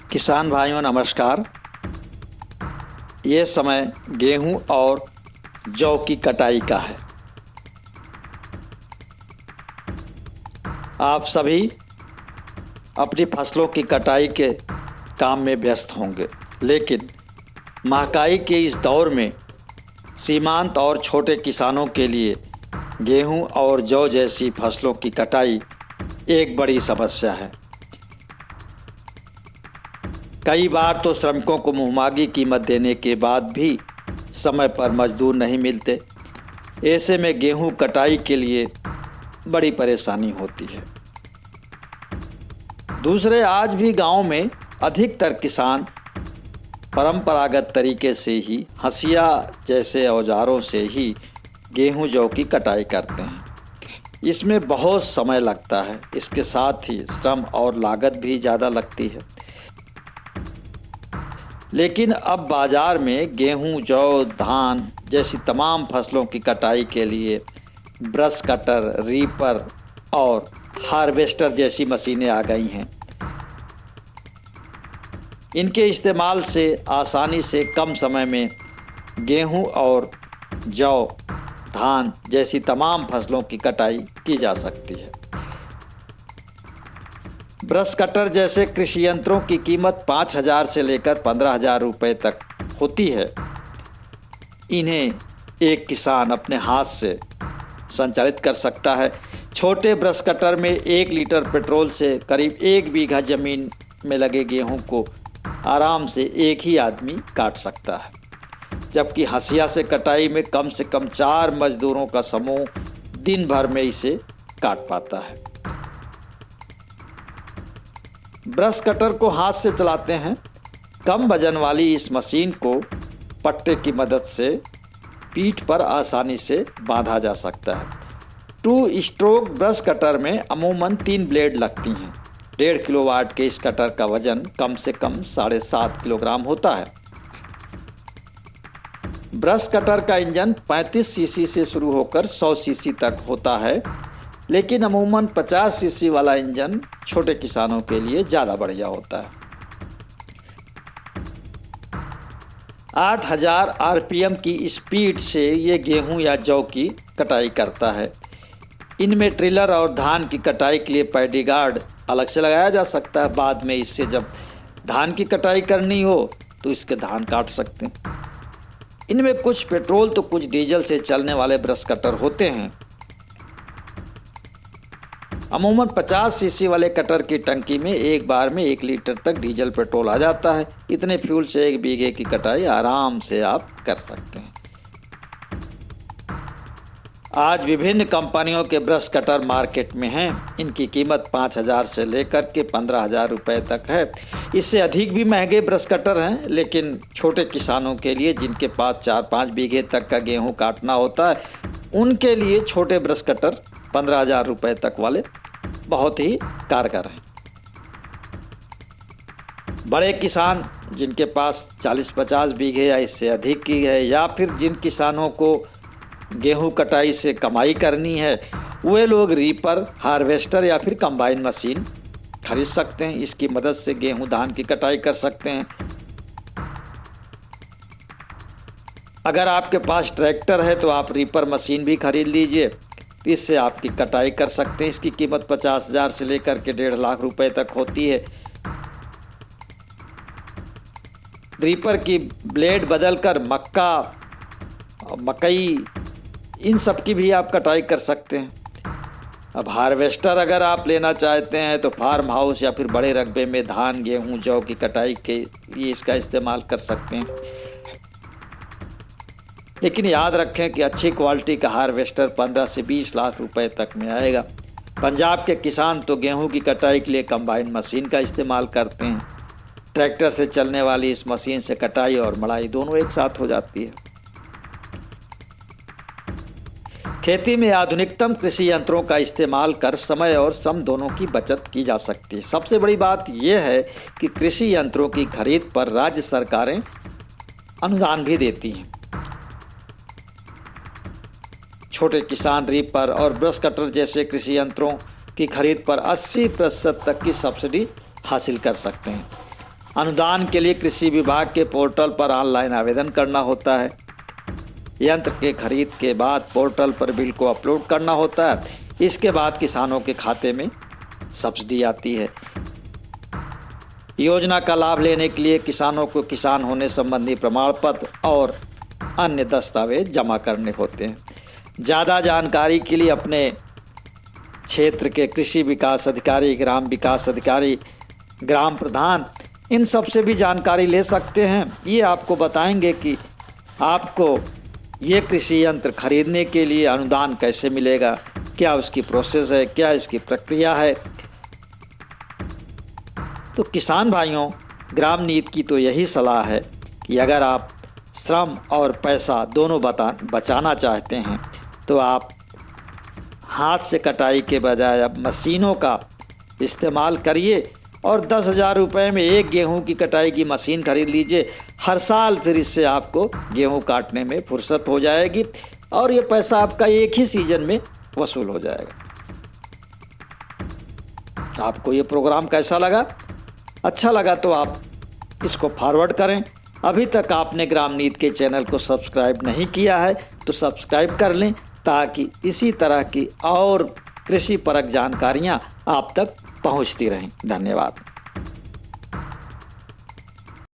किसान भाइयों नमस्कार। ये समय गेहूं और जौ की कटाई का है। आप सभी अपनी फसलों की कटाई के काम में व्यस्त होंगे, लेकिन महंगाई के इस दौर में सीमांत और छोटे किसानों के लिए गेहूं और जौ जैसी फसलों की कटाई एक बड़ी समस्या है। कई बार तो श्रमिकों को मुहमागी कीमत देने के बाद भी समय पर मजदूर नहीं मिलते। ऐसे में गेहूं कटाई के लिए बड़ी परेशानी होती है। दूसरे, आज भी गांव में अधिकतर किसान परंपरागत तरीके से ही हंसिया जैसे औजारों से ही गेहूं जौ की कटाई करते हैं। इसमें बहुत समय लगता है, इसके साथ ही श्रम और लागत भी ज़्यादा लगती है। लेकिन अब बाज़ार में गेहूं, जौ, धान जैसी तमाम फसलों की कटाई के लिए ब्रश कटर, रीपर और हार्वेस्टर जैसी मशीनें आ गई हैं। इनके इस्तेमाल से आसानी से कम समय में गेहूं और जौ, धान जैसी तमाम फसलों की कटाई की जा सकती है। ब्रश कटर जैसे कृषि यंत्रों की कीमत 5,000 से लेकर 15,000 रुपये तक होती है। इन्हें एक किसान अपने हाथ से संचालित कर सकता है। छोटे ब्रश कटर में 1 लीटर पेट्रोल से करीब 1 बीघा जमीन में लगे गेहूं को आराम से एक ही आदमी काट सकता है, जबकि हंसिया से कटाई में कम से कम 4 मजदूरों का समूह दिन भर में इसे काट पाता है। ब्रश कटर को हाथ से चलाते हैं। कम वजन वाली इस मशीन को पट्टे की मदद से पीठ पर आसानी से बांधा जा सकता है। 2 स्ट्रोक ब्रश कटर में अमूमन 3 ब्लेड लगती हैं। 1.5 किलोवाट के इस कटर का वजन कम से कम 7.5 किलोग्राम होता है। ब्रश कटर का इंजन 35 सीसी से शुरू होकर 100 सीसी तक होता है, लेकिन अमूमन 50 सीसी वाला इंजन छोटे किसानों के लिए ज़्यादा बढ़िया होता है। 8,000 आरपीएम की स्पीड से ये गेहूं या जौ की कटाई करता है। इनमें ट्रिलर और धान की कटाई के लिए पैडी गार्ड अलग से लगाया जा सकता है। बाद में इससे जब धान की कटाई करनी हो तो इसके धान काट सकते हैं। इनमें कुछ पेट्रोल तो कुछ डीजल से चलने वाले ब्रश कटर होते हैं। अमूमन 50 सीसी वाले कटर की टंकी में एक बार में 1 लीटर तक डीजल पेट्रोल आ जाता है। इतने फ्यूल से 1 बीघे की कटाई आराम से आप कर सकते हैं। आज विभिन्न कंपनियों के ब्रश कटर मार्केट में हैं। इनकी कीमत 5,000 से लेकर के 15,000 रुपये तक है। इससे अधिक भी महंगे ब्रश कटर हैं, लेकिन छोटे किसानों के लिए जिनके पास 4-5 बीघे तक का गेहूं काटना होता है, उनके लिए छोटे ब्रश कटर 15,000 रुपये तक वाले बहुत ही कारगर हैं। बड़े किसान जिनके पास 40-50 बीघे या इससे अधिक की है, या फिर जिन किसानों को गेहूं कटाई से कमाई करनी है, वे लोग रीपर, हार्वेस्टर या फिर कंबाइन मशीन खरीद सकते हैं। इसकी मदद से गेहूं, धान की कटाई कर सकते हैं। अगर आपके पास ट्रैक्टर है तो आप रीपर मशीन भी खरीद लीजिए, इससे आपकी कटाई कर सकते हैं। इसकी कीमत 50,000 से लेकर के 1.5 लाख रुपए तक होती है। रीपर की ब्लेड बदलकर मक्का, मकई, इन सब की भी आप कटाई कर सकते हैं। अब हार्वेस्टर अगर आप लेना चाहते हैं तो फार्म हाउस या फिर बड़े रकबे में धान, गेहूं, जौ की कटाई के लिए इसका इस्तेमाल कर सकते हैं। लेकिन याद रखें कि अच्छी क्वालिटी का हार्वेस्टर 15 से 20 लाख रुपए तक में आएगा। पंजाब के किसान तो गेहूं की कटाई के लिए कंबाइन मशीन का इस्तेमाल करते हैं। ट्रैक्टर से चलने वाली इस मशीन से कटाई और मड़ाई दोनों एक साथ हो जाती है। खेती में आधुनिकतम कृषि यंत्रों का इस्तेमाल कर समय और श्रम दोनों की बचत की जा सकती है। सबसे बड़ी बात यह है कि कृषि यंत्रों की खरीद पर राज्य सरकारें अनुदान भी देती हैं। छोटे किसान रीपर और ब्रश कटर जैसे कृषि यंत्रों की खरीद पर 80% तक की सब्सिडी हासिल कर सकते हैं। अनुदान के लिए कृषि विभाग के पोर्टल पर ऑनलाइन आवेदन करना होता है। यंत्र के खरीद के बाद पोर्टल पर बिल को अपलोड करना होता है। इसके बाद किसानों के खाते में सब्सिडी आती है। योजना का लाभ लेने के लिए किसानों को किसान होने संबंधी प्रमाण पत्र और अन्य दस्तावेज जमा करने होते हैं। ज़्यादा जानकारी के लिए अपने क्षेत्र के कृषि विकास अधिकारी, ग्राम विकास अधिकारी, ग्राम प्रधान, इन सब से भी जानकारी ले सकते हैं। ये आपको बताएंगे कि आपको ये कृषि यंत्र खरीदने के लिए अनुदान कैसे मिलेगा, क्या उसकी प्रोसेस है, क्या इसकी प्रक्रिया है। तो किसान भाइयों, ग्राम नीति की तो यही सलाह है कि अगर आप श्रम और पैसा दोनों बचाना चाहते हैं तो आप हाथ से कटाई के बजाय अब मशीनों का इस्तेमाल करिए और 10,000 रुपये में एक गेहूं की कटाई की मशीन खरीद लीजिए। हर साल फिर इससे आपको गेहूं काटने में फुर्सत हो जाएगी और ये पैसा आपका एक ही सीजन में वसूल हो जाएगा। आपको ये प्रोग्राम कैसा लगा? अच्छा लगा तो आप इसको फॉरवर्ड करें। अभी तक आपने ग्राम नीति के चैनल को सब्सक्राइब नहीं किया है तो सब्सक्राइब कर लें, ताकि इसी तरह की और कृषि परक जानकारियाँ आप तक पहुँचती रहें। धन्यवाद।